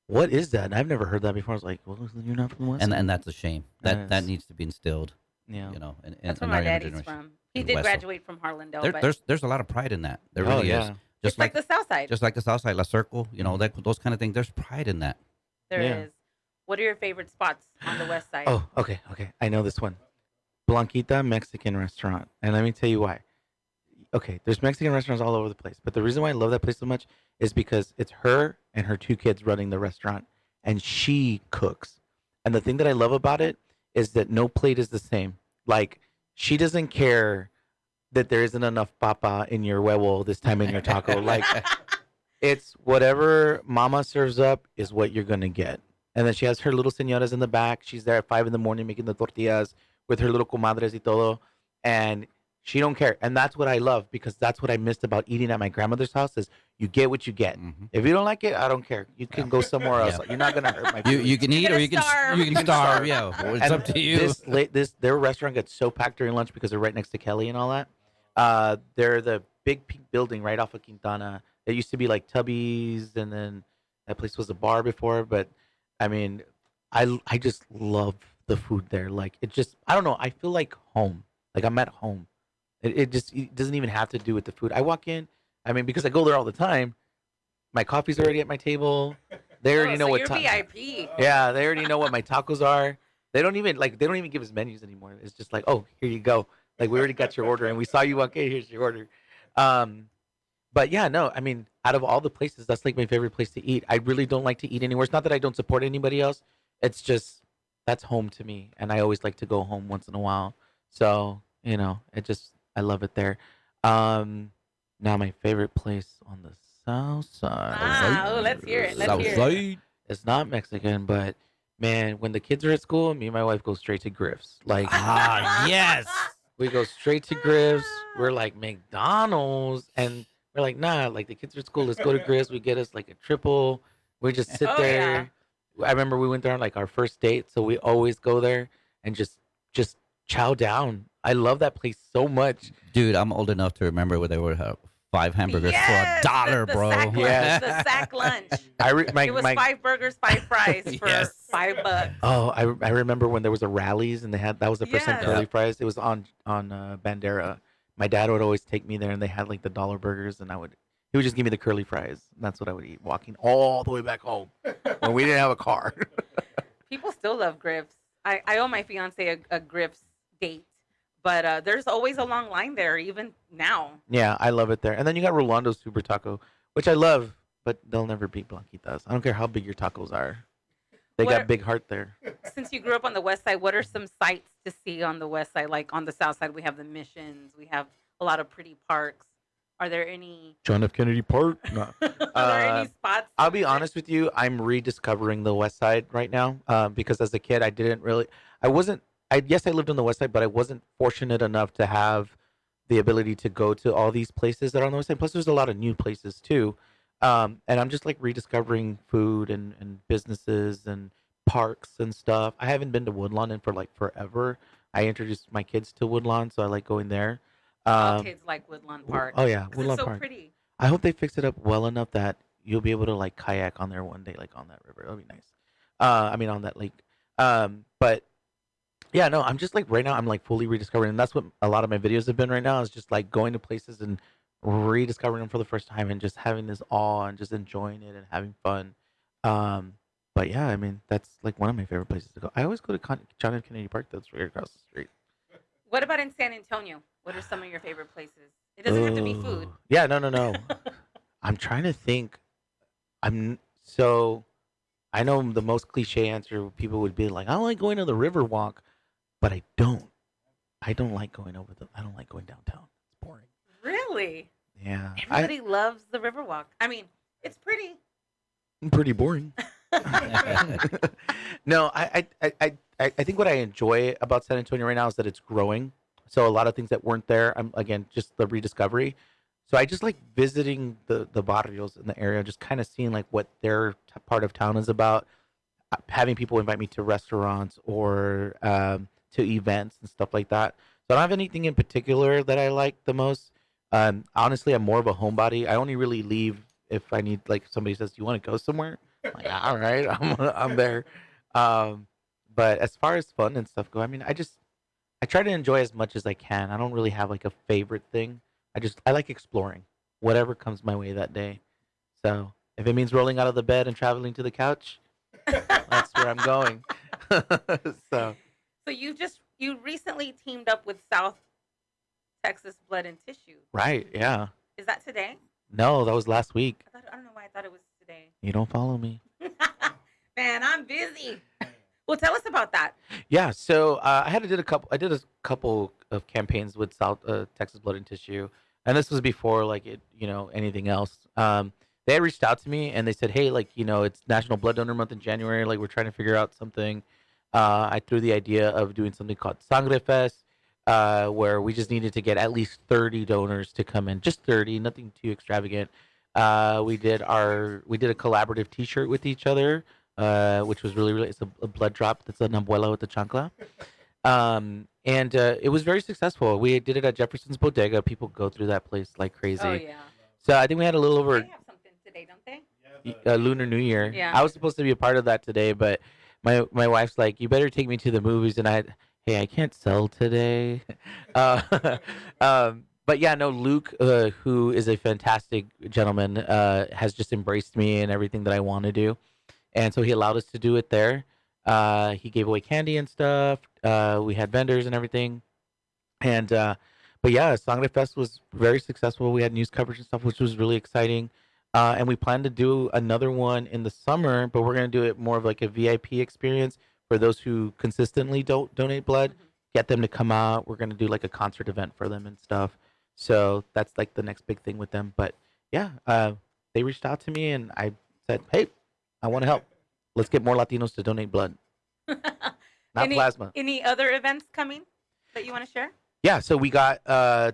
S4: what is that? And I've never heard that before. I was like, well, you're not from the west.
S2: And that's a shame. That
S4: Yes.
S2: needs to be instilled,
S4: yeah.
S2: you know, in
S3: That's where
S2: in
S3: my
S2: our younger
S3: daddy's
S2: generation.
S3: from. He
S2: in
S3: did
S2: Hueso.
S3: graduate from Harlandale,
S2: There,
S3: but
S2: there's a lot of pride in that. There
S4: Oh,
S2: really
S4: yeah.
S2: is.
S3: Just like the South Side.
S2: just like the South Side, La Circle, you know, that those kind of things. There's pride in that.
S3: There is.
S4: Yeah.
S3: What are your favorite spots on the West Side?
S4: Oh, okay. I know this one. Blanquita Mexican restaurant. And let me tell you why. Okay, there's Mexican restaurants all over the place. But the reason why I love that place so much is because it's her and her two kids running the restaurant. And she cooks. And the thing that I love about it is that no plate is the same. Like, she doesn't care that there isn't enough papa in your huevo this time in your taco. Like, it's whatever mama serves up is what you're going to get. And then she has her little señoras in the back. She's there at 5 in the morning making the tortillas with her little comadres y todo. And she don't care. And that's what I love, because that's what I missed about eating at my grandmother's house is you get what you get.
S2: Mhm.
S4: If you don't like it, I don't care. You can go somewhere else.
S2: Yeah.
S4: You're not going to hurt my
S2: You
S4: feelings.
S2: you can eat
S3: You're
S2: or you can
S3: starve.
S2: you can starve. Yeah, well, it's
S4: And
S2: up to you.
S4: Their restaurant gets so packed during lunch because they're right next to Kelly and all that. They're the big pink building right off of Quintana. It used to be like Tubby's, and then that place was a bar before. But I mean, I just love the food there. Like, it just, I don't know. I feel like home. Like I'm at home. It doesn't even have to do with the food. I walk in. I mean, because I go there all the time. My coffee's already at my table. They already know
S3: so
S4: what
S3: you're
S4: time.
S3: VIP.
S4: Yeah, they already know what my tacos are. They don't even give us menus anymore. It's just like, oh, here you go. Like, we already got your order and we saw you walk in. Here's your order. But yeah, no, I mean, out of all the places, that's like my favorite place to eat. I really don't like to eat anywhere. It's not that I don't support anybody else. It's just that's home to me, and I always like to go home once in a while. So I love it there. Now my favorite place on the south side.
S3: Ah, let's hear it. Let's hear it.
S2: Southside.
S4: It's not Mexican, but man, when the kids are at school, me and my wife go straight to Griff's. Like,
S2: Ah, yes.
S4: we go straight to Griff's. We're like McDonald's, and we're like, nah. Like, the kids are at school, let's go to Griff's. We get us like a triple. We just sit
S3: Oh,
S4: there. I remember we went there on like our first date, so we always go there and just chow down. I love that place so much.
S2: Dude, I'm old enough to remember where they would have 5 hamburgers
S3: Yes,
S2: for $1,
S3: the
S2: bro.
S3: Sack lunch,
S4: Yeah.
S3: the sack lunch.
S4: It
S3: It was 5 burgers, 5 fries for
S2: Yes.
S3: $5.
S4: Oh, I remember when there was a Rallies and that was the first time
S3: Yeah.
S4: curly fries. It was on Bandera. My dad would always take me there, and they had like the dollar burgers, and he would just give me the curly fries. And that's what I would eat walking all the way back home when we didn't have a car.
S3: People still love Griff's. I owe my fiance a Griff's date, but there's always a long line there, even now.
S4: Yeah, I love it there. And then you got Rolando's Super Taco, which I love, but they'll never beat Blanquitas. I don't care how big your tacos are. They
S3: What
S4: got
S3: are-
S4: big heart there.
S3: Since you grew up on the West Side, what are some sights to see on the West Side? Like on the South Side, we have the Missions. We have a lot of pretty parks. Are there any?
S4: John F. Kennedy Park. No.
S3: Are there any spots?
S4: I'll be honest with you. I'm rediscovering the West Side right now because as a kid, I lived on the West Side, but I wasn't fortunate enough to have the ability to go to all these places that are on the West Side. Plus, there's a lot of new places too. And I'm just like rediscovering food and businesses and parks and stuff. I haven't been to Woodlawn in for like forever. I introduced my kids to Woodlawn, so I like going there.
S3: All kids like Woodlawn Park.
S4: Oh yeah,
S3: 'Cause
S4: Woodlawn
S3: it's so
S4: Park.
S3: pretty.
S4: I hope they fix it up well enough that you'll be able to like kayak on there one day, like on that river. That'll be nice. On that lake. But yeah, no, I'm just like right now I'm like fully rediscovering, and that's what a lot of my videos have been right now, is just like going to places and rediscovering them for the first time and just having this awe and just enjoying it and having fun. But yeah, I mean, that's like one of my favorite places to go. I always go to John F. Kennedy Park. That's right across the street.
S3: What about in San Antonio? What are some of your favorite places? It doesn't have to be food.
S4: Ooh. Yeah, no. I'm trying to think. I know the most cliche answer people would be like, I don't like going to the river walk, but I don't like going I don't like going downtown. It's boring.
S3: Really?
S4: Yeah.
S3: Everybody loves the Riverwalk. I mean, it's pretty.
S4: I'm pretty boring. No, I think what I enjoy about San Antonio right now is that it's growing. So a lot of things that weren't there, again, just the rediscovery. So I just like visiting the barrios in the area, just kind of seeing like what their part of town is about. Having people invite me to restaurants or to events and stuff like that. So I don't have anything in particular that I like the most. Honestly, I'm more of a homebody. I only really leave if I need, like, somebody says, "Do you want to go somewhere?" I'm like, all right, I'm there. But as far as fun and stuff go, I mean, I try to enjoy as much as I can. I don't really have like a favorite thing. I like exploring. whatever comes my way that day. So if it means rolling out of the bed and traveling to the couch, that's where I'm going. So
S3: So you recently teamed up with South Texas Blood and Tissue.
S4: right, yeah.
S3: Is that today?
S4: No, that was last week.
S3: I don't know why I thought it was today.
S4: You don't follow me.
S3: Man, I'm busy. Well, tell us about that.
S4: Yeah, so I did a couple of campaigns with South Texas Blood and Tissue, and this was before like anything else. They had reached out to me and they said, hey, like it's National Blood Donor Month in January. Like we're trying to figure out something. I threw the idea of doing something called Sangre Fest, where we just needed to get at least 30 donors to come in, just 30, nothing too extravagant. We did a collaborative T-shirt with each other, which was really, really, it's a blood drop. That's an abuela with the chancla. And it was very successful. We did it at Jefferson's Bodega. People go through that place like crazy.
S3: Oh yeah.
S4: So I think we had a little over
S3: They have something today, don't they?
S4: Lunar New Year.
S3: Yeah.
S4: I was supposed to be a part of that today, but my wife's like, you better take me to the movies, and hey, I can't sell today. But yeah, no, Luke, who is a fantastic gentleman, has just embraced me and everything that I want to do. And so he allowed us to do it there. He gave away candy and stuff. We had vendors and everything. And, but yeah, Sangre Fest was very successful. We had news coverage and stuff, which was really exciting. And we plan to do another one in the summer, but we're going to do it more of like a VIP experience for those who consistently don't donate blood, get them to come out. We're going to do like a concert event for them and stuff. So that's like the next big thing with them. But yeah, they reached out to me and I said, hey, I want to help. Let's get more Latinos to donate blood, not plasma.
S3: Any other events coming that you want to share?
S4: Yeah, so we got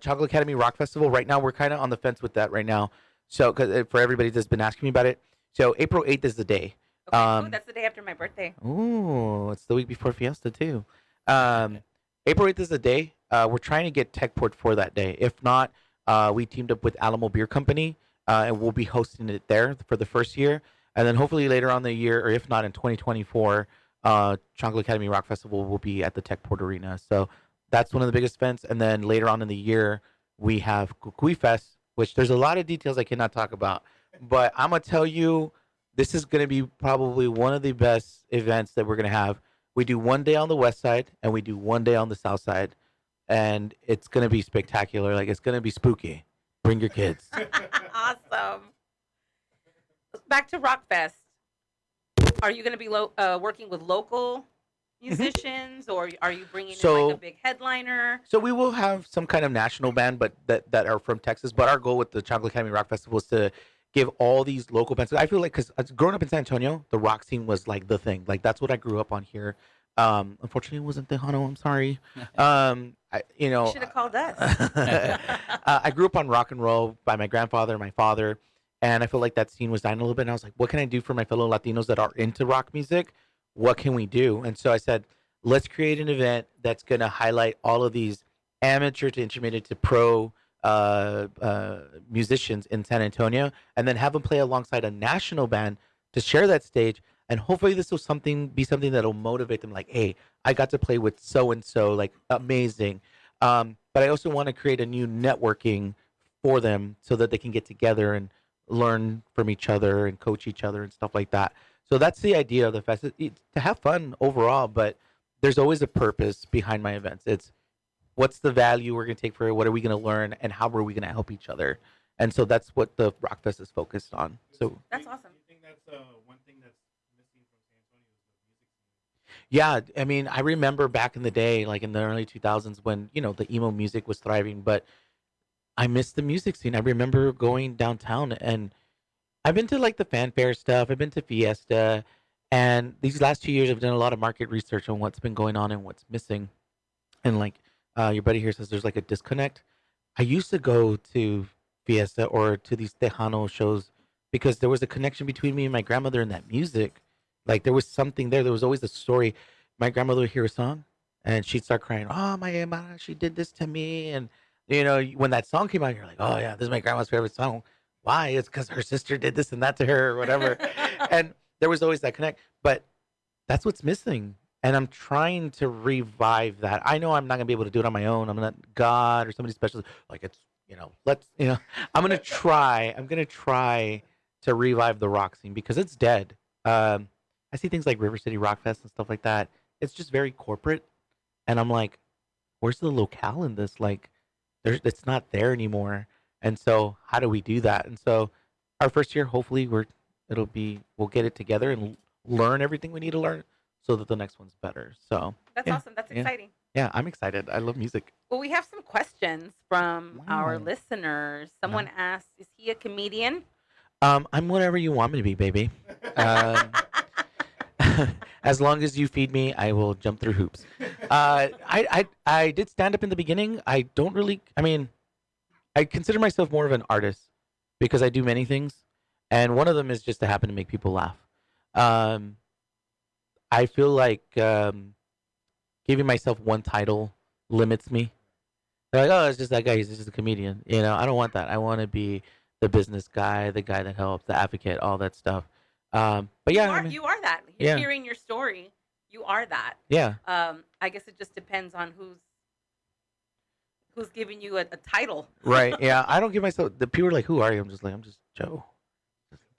S4: Chocolate Academy Rock Festival. Right now, we're kind of on the fence with that right now. So, because for everybody that's been asking me about it, so April 8th is the day.
S3: Okay. Ooh, that's the day after my birthday.
S4: Ooh, it's the week before Fiesta too. April 8th is the day. We're trying to get Techport for that day. If not, we teamed up with Alamo Beer Company, and we'll be hosting it there for the first year. And then hopefully later on the year, or if not in 2024, Chocolate Academy Rock Festival will be at the Techport Arena. So that's one of the biggest events. And then later on in the year, we have Cucuy Fest, which there's a lot of details I cannot talk about. But I'm going to tell you, this is going to be probably one of the best events that we're going to have. We do one day on the west side, and we do one day on the south side. And it's going to be spectacular. Like, it's going to be spooky. Bring your kids.
S3: Awesome. Back to Rockfest. Are you going to be working with local musicians, or are you bringing in like a big headliner?
S4: So we will have some kind of national band, but that are from Texas. But our goal with the Chocolate Academy Rock Festival is to give all these local bands. I feel like because growing up in San Antonio, the rock scene was like the thing. Like that's what I grew up on here. Unfortunately, it wasn't Tejano. I'm sorry. You
S3: should have called us.
S4: I grew up on rock and roll by my grandfather and my father. And I feel like that scene was dying a little bit. And I was like, what can I do for my fellow Latinos that are into rock music? What can we do? And so I said, let's create an event that's going to highlight all of these amateur to intermediate to pro musicians in San Antonio, and then have them play alongside a national band to share that stage. And hopefully this will be something that'll motivate them. Like, hey, I got to play with so-and-so, like amazing. But I also want to create a new networking for them so that they can get together and learn from each other and coach each other and stuff like that. So that's the idea of the fest, to have fun overall, but there's always a purpose behind my events. It's what's the value we're going to take for it, what are we going to learn, and how are we going to help each other? And so that's what the Rockfest is focused on. So
S3: that's awesome.
S5: Do you think that's one thing that's missing from San Antonio is the music scene?
S4: yeah, I mean, I remember back in the day, like in the early 2000s when, the emo music was thriving, but I missed the music scene. I remember going downtown, and I've been to like the fanfare stuff. I've been to Fiesta, and these last 2 years I've done a lot of market research on what's been going on and what's missing. And like your buddy here says, there's like a disconnect. I used to go to Fiesta or to these Tejano shows because there was a connection between me and my grandmother and that music. Like there was something there. There was always a story. My grandmother would hear a song, and she'd start crying. Oh, my Emma, she did this to me, and when that song came out, you're like, oh yeah, this is my grandma's favorite song. Why? It's because her sister did this and that to her or whatever. And there was always that connect. But that's what's missing. And I'm trying to revive that. I know I'm not going to be able to do it on my own. I'm not God or somebody special. Like, it's I'm gonna try. I'm gonna try to revive the rock scene because it's dead. I see things like River City Rock Fest and stuff like that. It's just very corporate, and I'm like, where's the locale in this? Like, it's not there anymore. And so, how do we do that? And so, our first year, hopefully, we'll get it together and learn everything we need to learn, so that the next one's better. So
S3: That's
S4: yeah,
S3: awesome. That's
S4: yeah.
S3: exciting.
S4: Yeah, I'm excited. I love music.
S3: Well, we have some questions from our
S4: Wow.
S3: listeners. Someone asked, "Is he a comedian?"
S4: I'm whatever you want me to be, baby. Um, as long as you feed me, I will jump through hoops. I did stand up in the beginning. I don't really. I mean, I consider myself more of an artist because I do many things, and one of them is just to happen to make people laugh. Um, I feel like giving myself one title limits me. They're like, oh, it's just that guy. He's just a comedian. I don't want that. I want to be the business guy, the guy that helps, the advocate, all that stuff. But yeah,
S3: You are that.
S4: Yeah.
S3: Hearing your story, you are that.
S4: yeah,
S3: I guess it just depends on who's giving you a title.
S4: right. Yeah, I don't give myself. The people are like, who are you? I'm just Joe.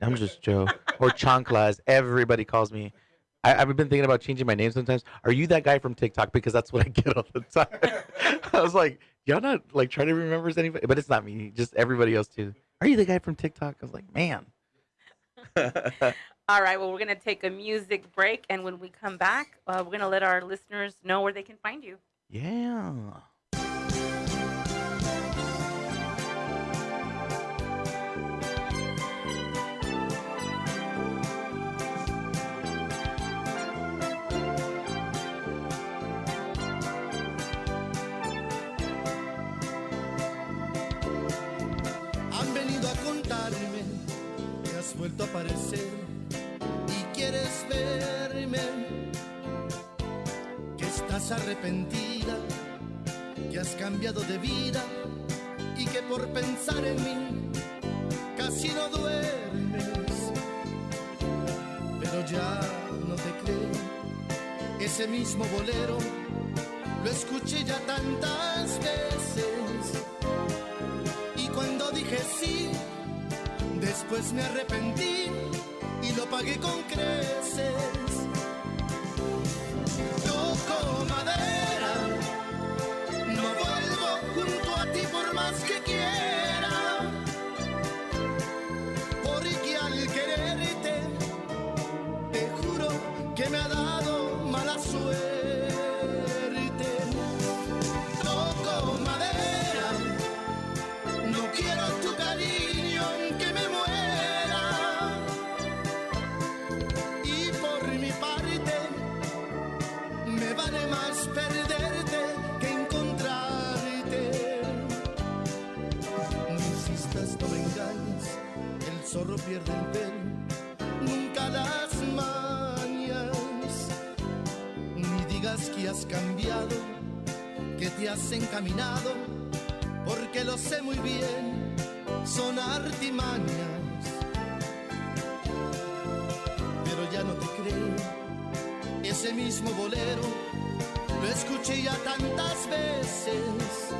S4: I'm just Joe or Chancla, as everybody calls me. I've been thinking about changing my name sometimes. Are you that guy from TikTok? Because that's what I get all the time. I was like, y'all not like trying to remember anybody, but it's not me. Just everybody else too. Are you the guy from TikTok? I was like, man.
S3: All right. Well, we're gonna take a music break, and when we come back, we're gonna let our listeners know where they can find you.
S4: Yeah.
S6: Han venido a contarme que has vuelto a aparecer y quieres verme, que estás arrepentida, que has cambiado de vida y que por pensar en mí casi no duermes. Pero ya no te creo, ese mismo bolero lo escuché ya tantas veces. Y cuando dije sí, después me arrepentí y lo pagué con creces. Toco madera, no vuelvo junto a ti por más que quiera, porque al quererte, te juro que me ha dado mala suerte. Toco madera, no quiero tu cariño aunque me muera. Y por mi parte, me vale más perderte que encontrarte. No insistas, no me engañes, el zorro pierde el pelo, nunca las mañas. Ni digas que has cambiado, que te has encaminado, porque lo sé muy bien, son artimañas. Pero ya no te creo, ese mismo bolero lo escuché ya tantas veces.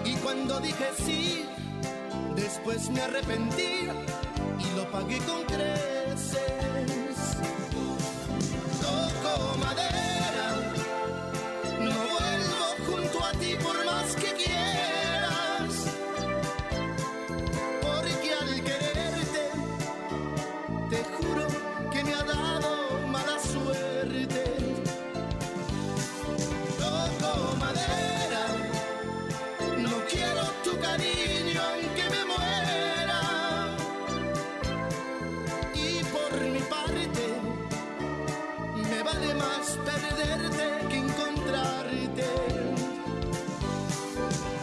S6: Y cuando dije sí, después me arrepentí y lo pagué con creces. Toco madera, no vuelvo junto a ti por más que quieras, porque al quererte, te juro que me ha dado mala suerte. Toco madera, no quiero tu cariño aunque me muera. Y por mi parte, me vale más perderte que encontrarte.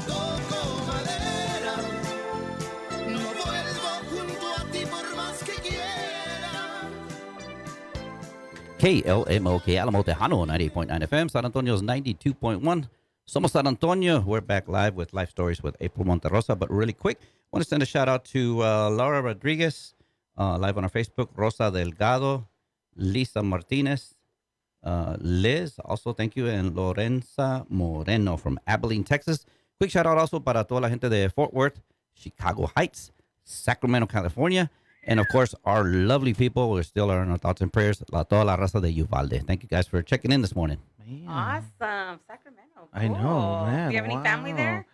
S6: Toco madera, no vuelvo junto a ti por más que quiera.
S2: KLMOK Alamo Tejano 98.9 FM, San Antonio's 92.1. Somos San Antonio. We're back live with Life Stories with April Monterosa. But really quick, I want to send a shout out to Laura Rodriguez, live on our Facebook, Rosa Delgado, Lisa Martinez, Liz, also thank you, and Lorenza Moreno from Abilene, Texas. Quick shout out also para toda la gente de Fort Worth, Chicago Heights, Sacramento, California, and of course our lovely people. We're still in our thoughts and prayers. Toda la raza de Uvalde. Thank you guys for checking in this morning.
S4: Man.
S3: Awesome. Sacramento.
S4: I know,
S3: Cool.
S4: man.
S3: Do you have any family
S4: wow.
S3: there?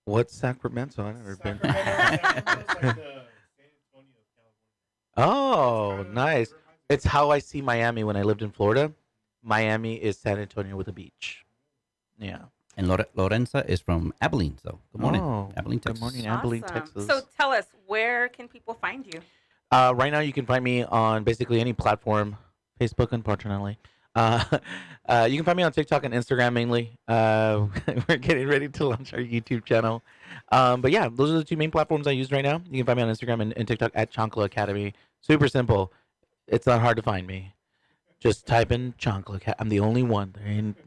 S4: What's Sacramento? I've never been.
S5: Sacramento's like the San Antonio of California.
S4: Oh,
S5: It's
S4: nice.
S5: kinda-
S4: It's how I see Miami when I lived in Florida. Miami is San Antonio with a beach. Yeah.
S2: And Lorenza is from Abilene. So good morning,
S4: Oh,
S2: Abilene,
S4: good
S2: Texas.
S4: morning, Abilene,
S3: Awesome.
S4: Texas.
S3: So tell us, where can people find you?
S4: Right now, you can find me on basically any platform, Facebook, unfortunately. You can find me on TikTok and Instagram mainly. We're getting ready to launch our YouTube channel. But yeah, those are the two main platforms I use right now. You can find me on Instagram and TikTok at Chancla Academy. Super simple. It's not hard to find me. Just type in Chancla. I'm the only one. There ain't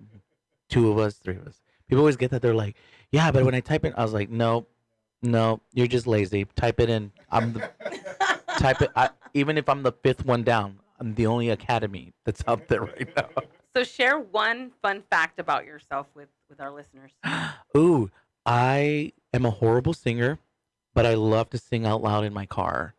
S4: two of us, three of us. People always get that. They're like, yeah, but when I type in, I was like, no, you're just lazy. Type it in. Type it. Even if I'm the fifth one down, I'm the only academy that's out there right now.
S3: So share one fun fact about yourself with our listeners.
S4: Ooh, I am a horrible singer, but I love to sing out loud in my car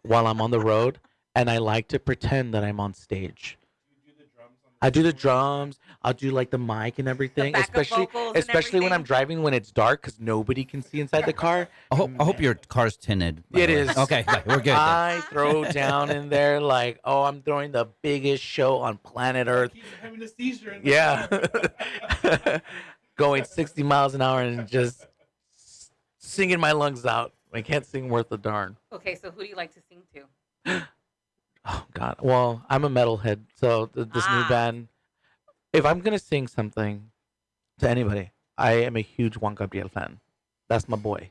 S4: while I'm on the road, and I like to pretend that I'm on stage.
S5: You do the drums on the
S4: I do the drums. I'll do like the mic and everything,
S3: backup
S4: especially
S3: vocals and
S4: when I'm
S3: everything.
S4: driving when it's dark because nobody can see inside the car.
S2: I hope your car's tinted. by
S4: It
S2: the way.
S4: is.
S2: Okay, we're good. then.
S4: I throw down in there like, oh, I'm throwing the biggest show on planet Earth.
S5: Keep having a seizure. In the
S4: Yeah. Going 60 miles an hour and just singing my lungs out. I can't sing worth a darn.
S3: Okay, so who do you like to sing to?
S4: Oh, God. Well, I'm a metalhead. So this new
S3: Ah.
S4: band, if I'm going to sing something to anybody, I am a huge Juan Gabriel fan. That's my boy.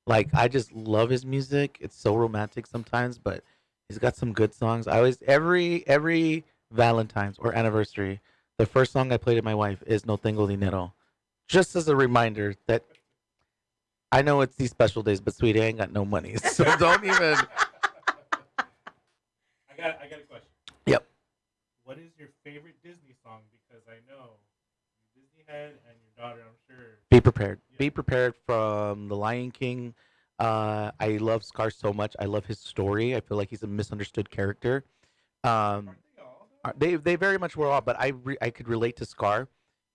S4: Like, I just love his music. It's so romantic sometimes, but he's got some good songs. I always, every Valentine's or anniversary, the first song I play to my wife is No Tengo Dinero. Just as a reminder that I know it's these special days, but sweetie, I ain't got no money. So don't even.
S5: I got a question.
S4: Yep.
S5: What is your favorite Disney song? Because I know you're Disney head and your daughter, I'm sure.
S4: Be prepared. Be prepared from The Lion King. I love Scar so much. I love his story. I feel like he's a misunderstood character.
S5: Aren't they all, though?
S4: They very much were all, but I could relate to Scar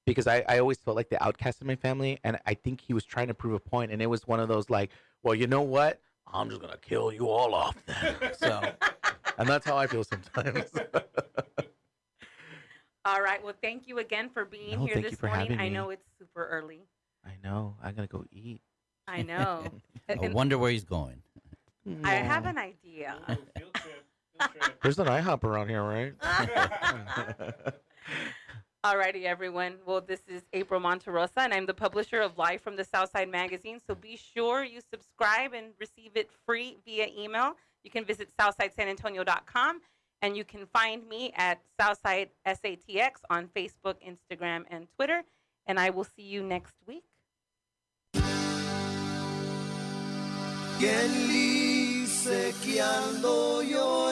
S4: because I always felt like the outcast in my family, and I think he was trying to prove a point, and it was one of those like, well, you know what? I'm just gonna kill you all off then. So, and that's how I feel sometimes.
S3: All right. Well, thank you again for being
S4: No,
S3: here
S4: thank
S3: this
S4: you for
S3: morning.
S4: having
S3: I
S4: me.
S3: know it's super early.
S4: I know. I gotta go eat.
S3: I know.
S2: I
S3: And
S2: wonder where he's going.
S3: I have an idea.
S5: Ooh, field trip. Field trip.
S4: There's an IHOP around here, right?
S3: Alrighty, everyone. Well, this is April Monterosa, and I'm the publisher of Live from the Southside magazine. So be sure you subscribe and receive it free via email. You can visit SouthsideSanAntonio.com, and you can find me at Southside SATX on Facebook, Instagram, and Twitter. And I will see you next week.
S6: ¿Quién dice que ando llorando?